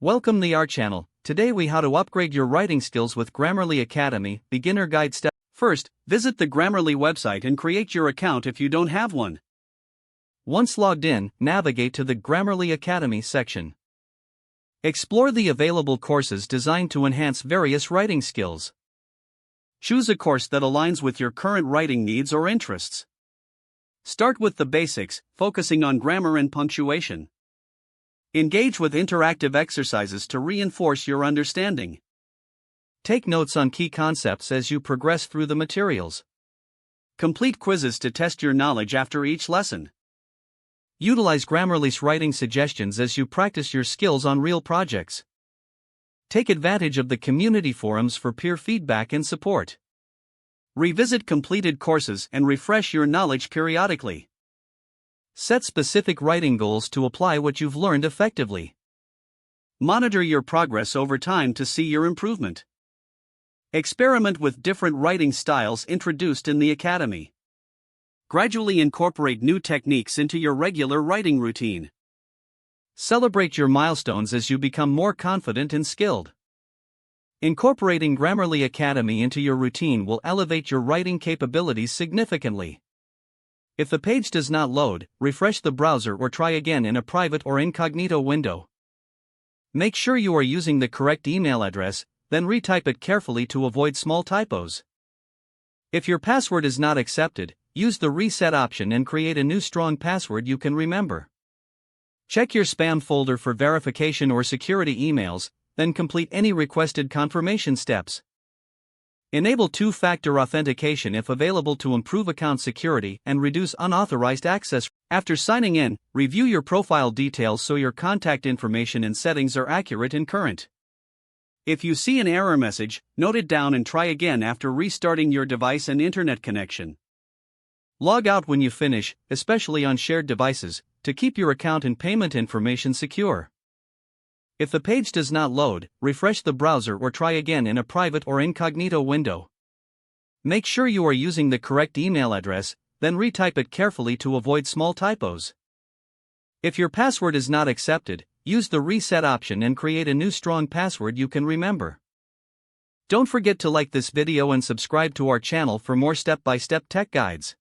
Welcome to our channel. Today we how to upgrade your writing skills with Grammarly Academy Beginner Guide Step. First, visit the Grammarly website and create your account if you don't have one. Once logged in, navigate to the Grammarly Academy section. Explore the available courses designed to enhance various writing skills. Choose a course that aligns with your current writing needs or interests. Start with the basics, focusing on grammar and punctuation. Engage with interactive exercises to reinforce your understanding. Take notes on key concepts as you progress through the materials. Complete quizzes to test your knowledge after each lesson. Utilize Grammarly's writing suggestions as you practice your skills on real projects. Take advantage of the community forums for peer feedback and support. Revisit completed courses and refresh your knowledge periodically. Set specific writing goals to apply what you've learned effectively. Monitor your progress over time to see your improvement. Experiment with different writing styles introduced in the Academy. Gradually incorporate new techniques into your regular writing routine. Celebrate your milestones as you become more confident and skilled. Incorporating Grammarly Academy into your routine will elevate your writing capabilities significantly. If the page does not load, refresh the browser or try again in a private or incognito window. Make sure you are using the correct email address, then retype it carefully to avoid small typos. If your password is not accepted, use the reset option and create a new strong password you can remember. Check your spam folder for verification or security emails, then complete any requested confirmation steps. Enable two-factor authentication if available to improve account security and reduce unauthorized access. After signing in, review your profile details so your contact information and settings are accurate and current. If you see an error message, note it down and try again after restarting your device and internet connection. Log out when you finish, especially on shared devices, to keep your account and payment information secure. If the page does not load, refresh the browser or try again in a private or incognito window. Make sure you are using the correct email address, then retype it carefully to avoid small typos. If your password is not accepted, use the reset option and create a new strong password you can remember. Don't forget to like this video and subscribe to our channel for more step-by-step tech guides.